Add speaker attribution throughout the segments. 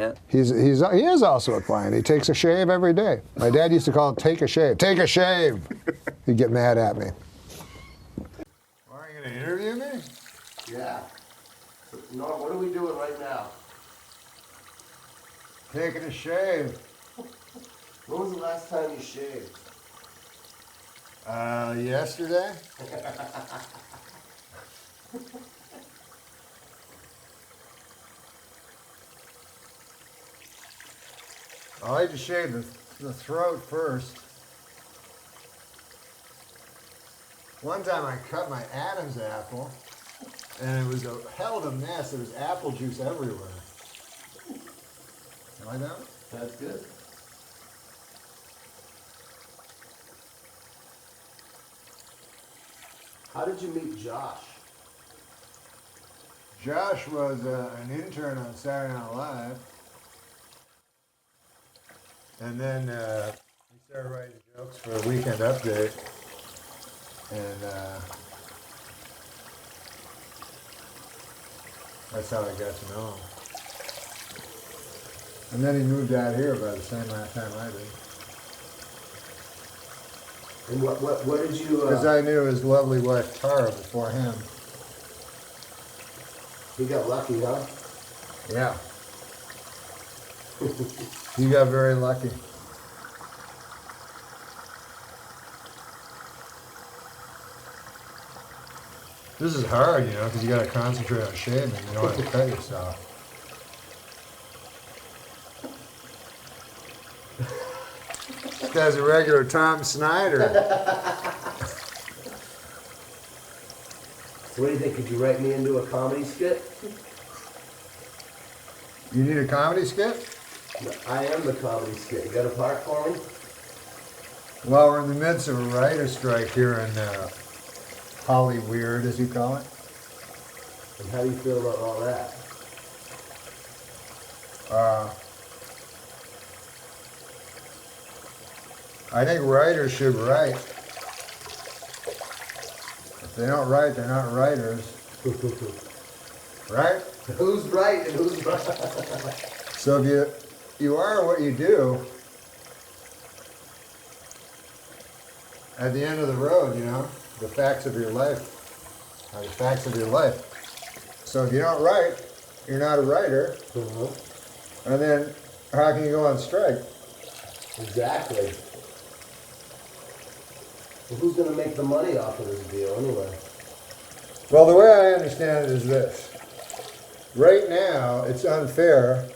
Speaker 1: client?
Speaker 2: He is also a client. He takes a shave every day. My dad used to call it take a shave. Take a shave. He'd get mad at me. Are you going to interview me?
Speaker 3: Yeah. So, Norm, what are we doing right now?
Speaker 2: Taking a shave.
Speaker 3: When was the last time you shaved?
Speaker 2: Yesterday. I like to shave the throat first. One time I cut my Adam's apple, and it was a hell of a mess. There was apple juice everywhere. You like that?
Speaker 3: That's good. How did you meet Josh?
Speaker 2: Josh was an intern on Saturday Night Live, and then he started writing jokes for a Weekend Update, and that's how I got to know him. And then he moved out here about the same time I did.
Speaker 3: And what did you?
Speaker 2: Because I knew his lovely wife Tara before him.
Speaker 3: He got lucky, huh?
Speaker 2: Yeah. You got very lucky. This is hard, you know, because you got to concentrate on shaving. You don't want to cut yourself. This guy's a regular Tom Snyder.
Speaker 3: So what do you think? Could you write me into a comedy skit?
Speaker 2: You need a comedy skit?
Speaker 3: I am the comedy skit. You got a part for me?
Speaker 2: Well, we're in the midst of a writer's strike here in Hollyweird, as you call it.
Speaker 3: And how do you feel about all that?
Speaker 2: I think writers should write. If they don't write, they're not writers. Right?
Speaker 3: Who's right and who's wrong?
Speaker 2: So if you are what you do, at the end of the road, you know, the facts of your life are the facts of your life. So if you don't write, you're not a writer. And then how can you go on strike?
Speaker 3: Exactly. Well, who's going to make the money off of this deal anyway?
Speaker 2: Well, the way I understand it is this. Right now, it's unfair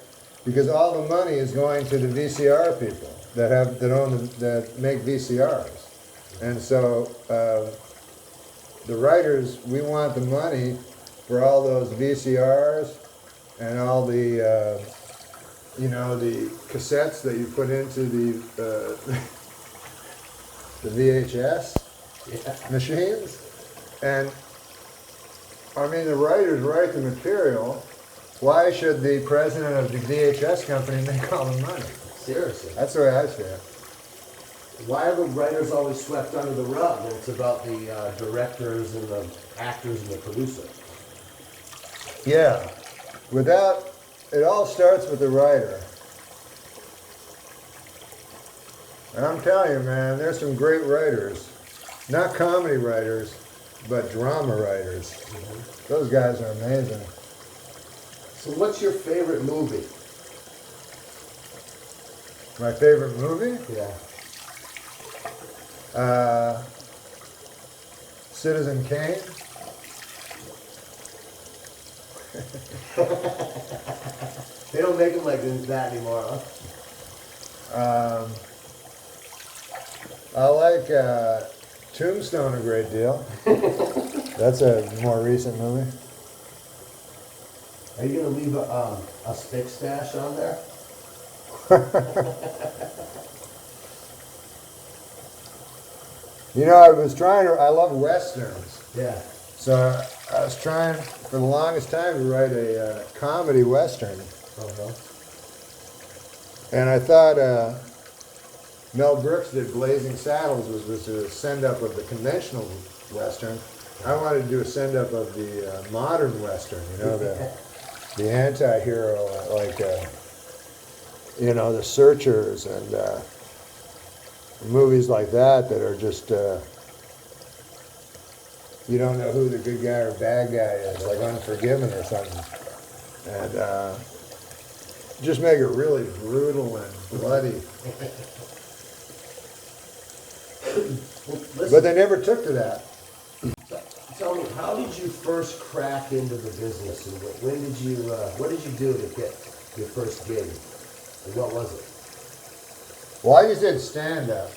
Speaker 2: because all the money is going to the VCR people that make VCRs. And so the writers, we want the money for all those VCRs and all the, the cassettes that you put into the VHS machines. And I mean, the writers write the material. Why should the president of the VHS company make all the money?
Speaker 3: Seriously.
Speaker 2: That's the way I see it.
Speaker 3: Why are the writers always swept under the rug when it's about the directors and the actors and the producer?
Speaker 2: Yeah. It all starts with the writer. And I'm telling you, man, there's some great writers. Not comedy writers, but drama writers. Mm-hmm. Those guys are amazing.
Speaker 3: So what's your favorite movie?
Speaker 2: My favorite movie?
Speaker 3: Yeah.
Speaker 2: Citizen Kane.
Speaker 3: They don't make them like that anymore, huh?
Speaker 2: I like Tombstone a great deal. That's a more recent movie.
Speaker 3: Are you going to leave a stick stash on there?
Speaker 2: You know, I love Westerns.
Speaker 3: Yeah.
Speaker 2: So I was trying for the longest time to write a comedy Western.
Speaker 3: Uh-huh.
Speaker 2: And I thought Mel Brooks did Blazing Saddles, which was a send-up of the conventional Western. I wanted to do a send-up of the modern Western, you know, the anti-hero, like you know, The Searchers and movies like that that are just, you don't know who the good guy or bad guy is, like Unforgiven or something. And just make it really brutal and bloody.
Speaker 3: Well,
Speaker 2: But they never took to that.
Speaker 3: tell me, how did you first crack into the business, and when did you, what did you do to get your first gig, and what was it?
Speaker 2: Well, I just did stand-up.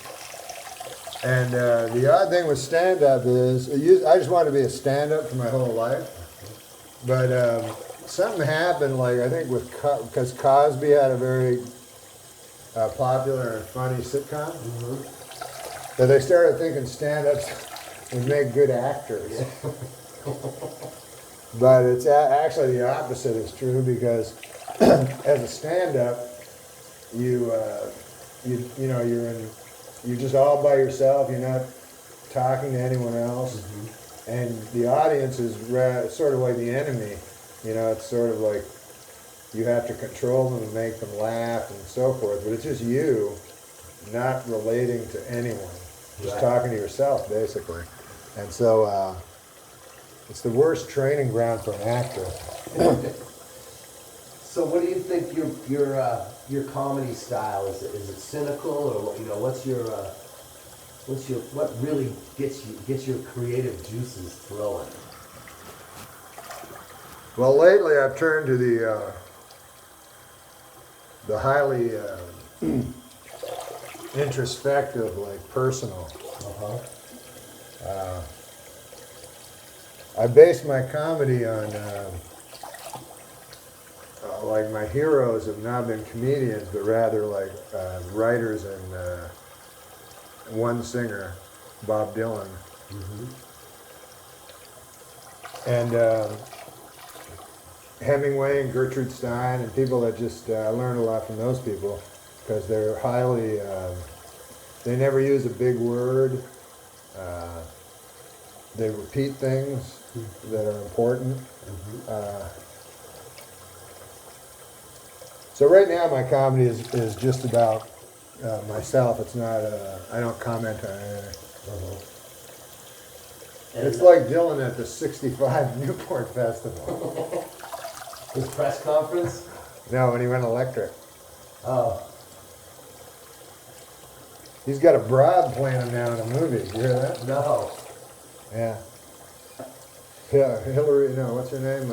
Speaker 2: And the odd thing with stand-up is, I just wanted to be a stand-up for my whole life. But something happened, like I think because Cosby had a very popular and funny sitcom, that they started thinking stand-ups would make good actors. But it's actually the opposite is true, because as a stand-up, you know, you're just all by yourself. You're not talking to anyone else, and the audience is sort of like the enemy. You know, it's sort of like you have to control them and make them laugh and so forth. But it's just you, not relating to anyone, just talking to yourself basically. And so it's the worst training ground for an actor.
Speaker 3: So what do you think your comedy style is? Is it cynical, or you know, what really gets your creative juices flowing?
Speaker 2: Well, lately I've turned to the highly introspective, like personal. I based my comedy on like my heroes have not been comedians, but rather like writers and one singer, Bob Dylan. And Hemingway and Gertrude Stein and people that just, I learned a lot from those people, because they're highly, they never use a big word. They repeat things that are important. So right now my comedy is just about myself. It's not, I don't comment on anything. It's like Dylan at the 65 Newport Festival.
Speaker 3: His press conference?
Speaker 2: No, when he went electric.
Speaker 3: Oh.
Speaker 2: He's got a broad playing him now in a movie. You hear that?
Speaker 3: No.
Speaker 2: Yeah. Yeah, Hillary, no, what's her name?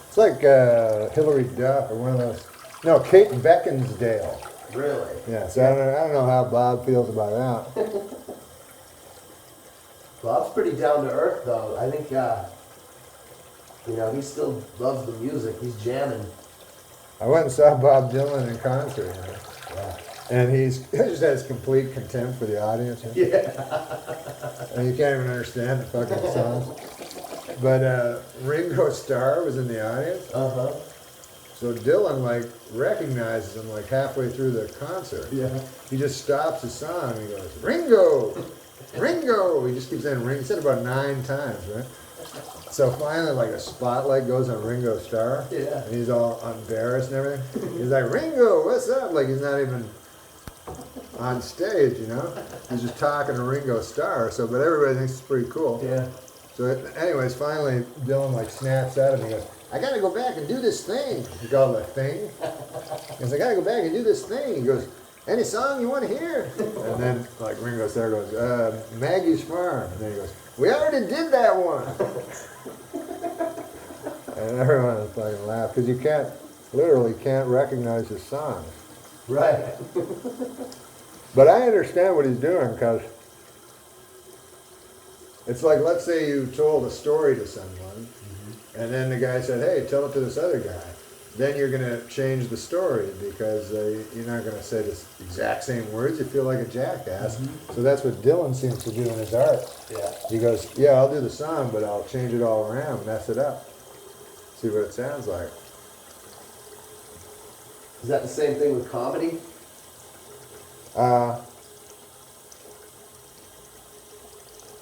Speaker 2: It's like Hillary Duff or one of those. No, Kate Beckinsdale.
Speaker 3: Really?
Speaker 2: Yeah, so I don't know how Bob feels about that.
Speaker 3: Bob's pretty down to earth, though. I think, you know, he still loves the music. He's jamming.
Speaker 2: I went and saw Bob Dylan in concert, you know?
Speaker 3: Yeah.
Speaker 2: And he just has complete contempt for the audience. You know?
Speaker 3: Yeah.
Speaker 2: And you can't even understand the fucking songs. But Ringo Starr was in the audience. So Dylan like recognizes him like halfway through the concert.
Speaker 3: Yeah.
Speaker 2: He just stops the song and he goes, Ringo! Ringo! He just keeps saying Ringo. He said it about 9 times, right? So finally, like a spotlight goes on Ringo Starr.
Speaker 3: Yeah.
Speaker 2: And he's all embarrassed and everything. He's like, Ringo, what's up? Like he's not even on stage, you know? He's just talking to Ringo Starr. So, but everybody thinks it's pretty cool.
Speaker 3: Yeah.
Speaker 2: So anyways, finally, Dylan like snaps at him and he goes, I gotta go back and do this thing. He called it a thing. He goes, I gotta go back and do this thing. He goes, any song you want to hear? And then like Ringo Starr goes, Maggie's Farm. And then he goes, we already did that one. And everyone was fucking laugh because you literally can't recognize his songs.
Speaker 3: Right.
Speaker 2: But I understand what he's doing, because it's like, let's say you told a story to someone, and then the guy said, hey, tell it to this other guy. Then you're going to change the story, because you're not going to say the exact same words. You feel like a jackass. So that's what Dylan seems to do in his art.
Speaker 3: Yeah.
Speaker 2: He goes, yeah, I'll do the song, but I'll change it all around, mess it up. See what it sounds like.
Speaker 3: Is that the same thing with comedy?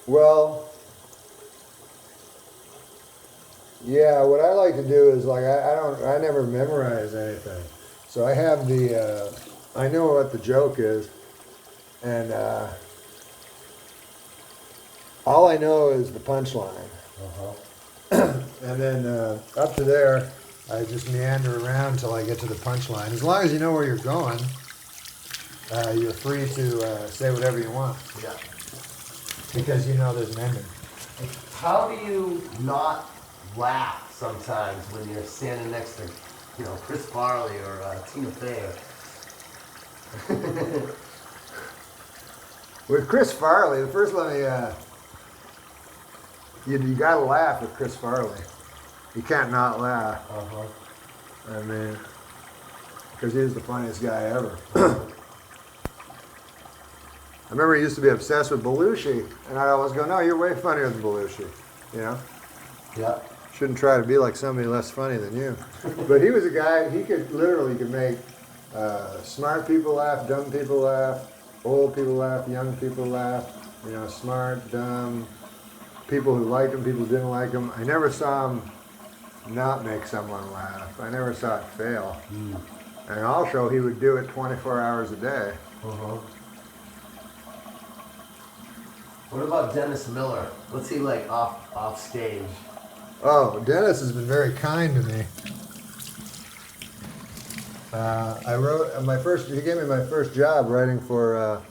Speaker 2: Well, yeah, what I like to do is like, I never memorize anything. So I have the, I know what the joke is, and all I know is the punchline. And then up to there, I just meander around till I get to the punchline. As long as you know where you're going, you're free to say whatever you want.
Speaker 3: Yeah.
Speaker 2: Because you know there's an ending.
Speaker 3: How do you not laugh sometimes when you're standing next to, you know, Chris Farley or Tina Fey?
Speaker 2: With Chris Farley, the first one, you gotta laugh with Chris Farley. You can't not laugh. I mean, because he was the funniest guy ever. I remember he used to be obsessed with Belushi, and I'd always go, no, you're way funnier than Belushi, you know?
Speaker 3: Yeah.
Speaker 2: Shouldn't try to be like somebody less funny than you. But he was a guy, he could make smart people laugh, dumb people laugh, old people laugh, young people laugh, you know, smart, dumb, people who liked him, people who didn't like him. I never saw him not make someone laugh. I never saw it fail. And also, he would do it 24 hours a day.
Speaker 3: What about Dennis Miller? What's he like off stage?
Speaker 2: Oh, Dennis has been very kind to me. I wrote he gave me my first job writing for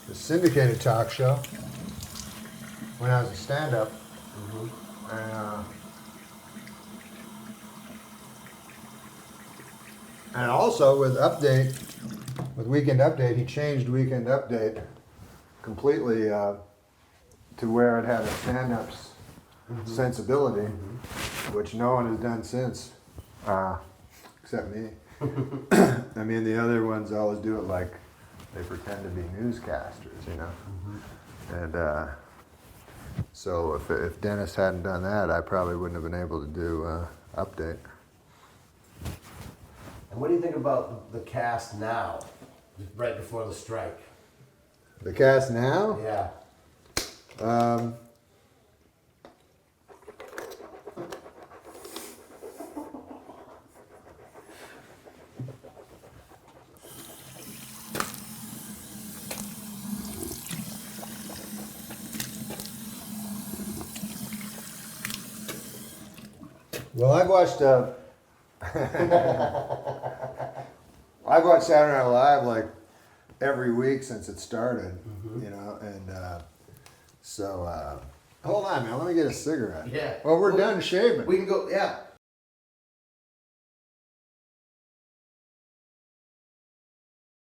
Speaker 2: the syndicated talk show when I was a stand-up. And also with Weekend Update, he changed Weekend Update completely to where it had a stand-up's sensibility, which no one has done since, except me. I mean, the other ones always do it like they pretend to be newscasters, you know. And so if Dennis hadn't done that, I probably wouldn't have been able to do Update.
Speaker 3: And what do you think about the cast now, right before the strike?
Speaker 2: The cast now?
Speaker 3: Yeah.
Speaker 2: Well, I've watched Saturday Night Live like every week since it started, you know, and so hold on, man. Let me get a cigarette.
Speaker 3: Yeah.
Speaker 2: Well, we're done shaving.
Speaker 3: We can go. Yeah.